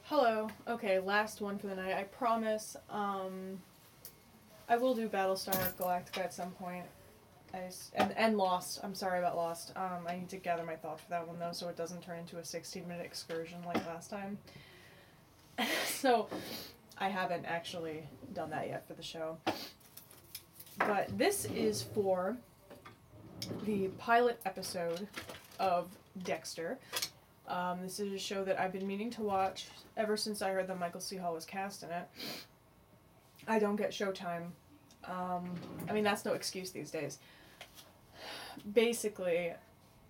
Hello. Okay, last one for the night. I promise. I will do Battlestar Galactica at some point. And Lost. I'm sorry about Lost. I need to gather my thoughts for that one though, so it doesn't turn into a 16-minute excursion like last time. So, I haven't actually done that yet for the show. But this is for the pilot episode of Dexter. This is a show that I've been meaning to watch ever since I heard that Michael C. Hall was cast in it. I don't get Showtime. That's no excuse these days. Basically,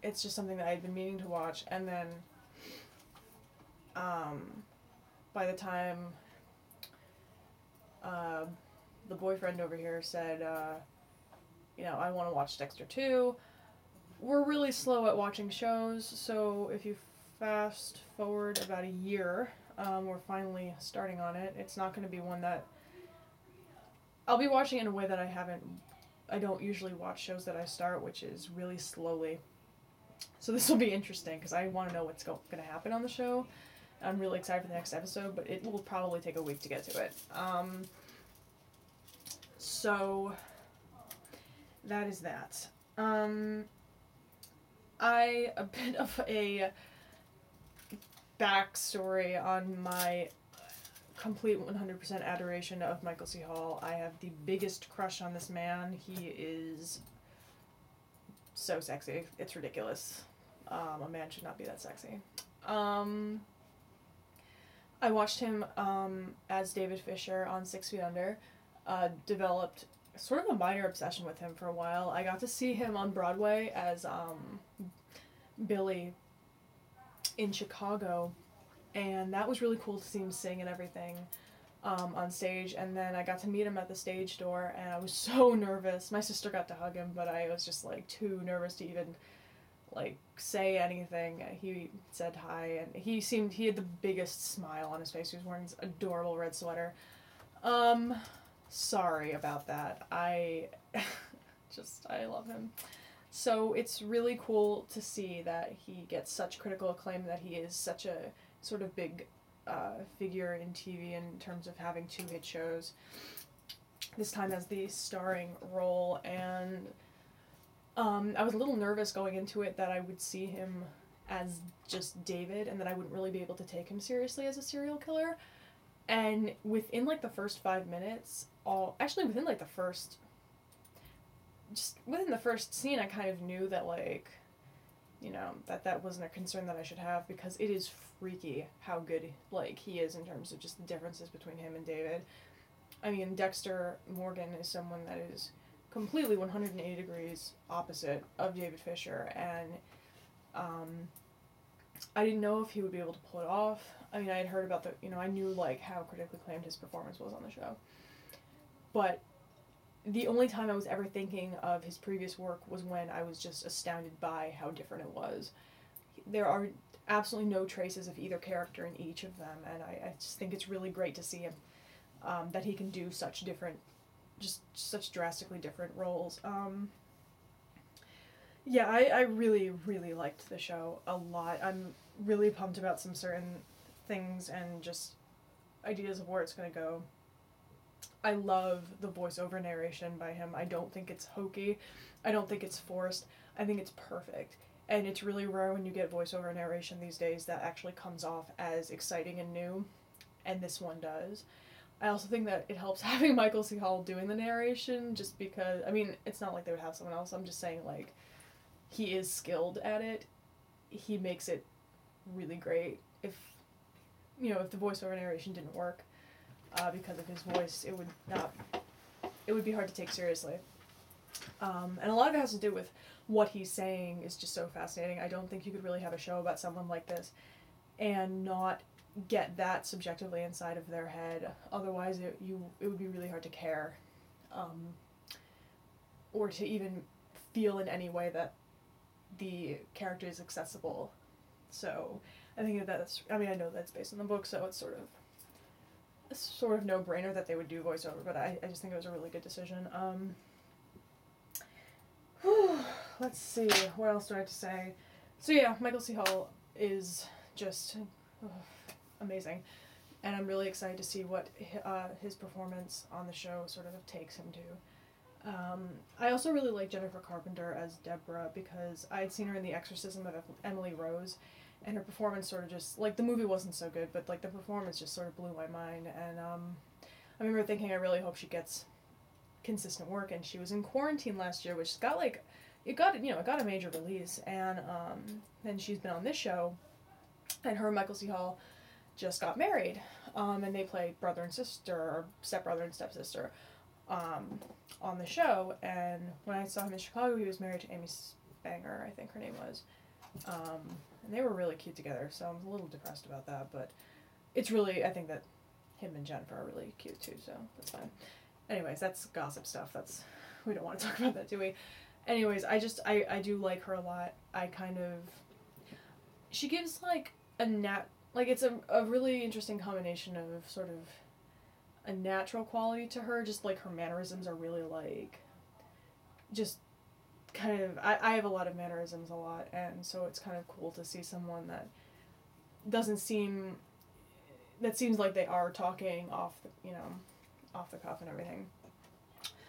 it's just something that I'd been meaning to watch, and then by the time the boyfriend over here said, I want to watch Dexter too, we're really slow at watching shows, so if you fast forward about a year, we're finally starting on it. It's not going to be one that I'll be watching in a way that I don't usually watch shows that I start, which is really slowly. So this will be interesting because I want to know what's going to happen on the show. I'm really excited for the next episode, but it will probably take a week to get to it. So that is that. A bit of a backstory on my complete 100% adoration of Michael C. Hall. I have the biggest crush on this man. He is so sexy. It's ridiculous. A man should not be that sexy. I watched him as David Fisher on 6 Feet Under. Developed sort of a minor obsession with him for a while. I got to see him on Broadway as Billy in Chicago, and that was really cool to see him sing and everything on stage. And then I got to meet him at the stage door, and I was so nervous. My sister got to hug him, but I was just too nervous to even say anything. He said hi, and he had the biggest smile on his face. He was wearing this adorable red sweater. Sorry about that. I love him. So it's really cool to see that he gets such critical acclaim, that he is such a sort of big figure in TV in terms of having 2 hit shows. This time as the starring role, and I was a little nervous going into it that I would see him as just David and that I wouldn't really be able to take him seriously as a serial killer. And within the first 5 minutes, within the first scene, I kind of knew that that wasn't a concern that I should have, because it is freaky how good he is in terms of just the differences between him and David. I mean, Dexter Morgan is someone that is completely 180 degrees opposite of David Fisher, and I didn't know if he would be able to pull it off. I mean, I had heard about I knew how critically acclaimed his performance was on the show, but the only time I was ever thinking of his previous work was when I was just astounded by how different it was. There are absolutely no traces of either character in each of them, and I just think it's really great to see him, that he can do such drastically different roles. I really, really liked the show a lot. I'm really pumped about some certain things and just ideas of where it's going to go. I love the voiceover narration by him. I don't think it's hokey. I don't think it's forced. I think it's perfect. And it's really rare when you get voiceover narration these days that actually comes off as exciting and new, and this one does. I also think that it helps having Michael C. Hall doing the narration, just because, it's not like they would have someone else. I'm just saying, he is skilled at it. He makes it really great. If the voiceover narration didn't work, because of his voice, it would be hard to take seriously. And a lot of it has to do with what he's saying is just so fascinating. I don't think you could really have a show about someone like this and not get that subjectively inside of their head. Otherwise, it would be really hard to care, or to even feel in any way that the character is accessible. So I think I know that's based on the book, so it's sort of no-brainer that they would do voiceover, but I just think it was a really good decision. Let's see, what else do I have to say? So yeah, Michael C. Hall is just amazing. and I'm really excited to see what his performance on the show sort of takes him to. I also really like Jennifer Carpenter as Deborah because I'd seen her in The Exorcism of Emily Rose, and her performance sort of just, like, the movie wasn't so good, but, like, the performance just sort of blew my mind, and I remember thinking I really hope she gets consistent work, and she was in Quarantine last year, which got, like, it got a major release, and then she's been on this show, and her and Michael C. Hall just got married, and they played brother and sister, or stepbrother and stepsister, on the show, and when I saw him in Chicago, he was married to Amy Spanger, I think her name was, and they were really cute together, so I'm a little depressed about that, but it's really, I think that him and Jennifer are really cute too, so that's fine. Anyways, that's gossip stuff, we don't want to talk about that, do we? Anyways, I do like her a lot. She gives, like, it's a really interesting combination of sort of a natural quality to her, just, like, her mannerisms are really, like, just kind of, I have a lot of mannerisms a lot, and so it's kind of cool to see someone that seems like they are talking off the cuff and everything.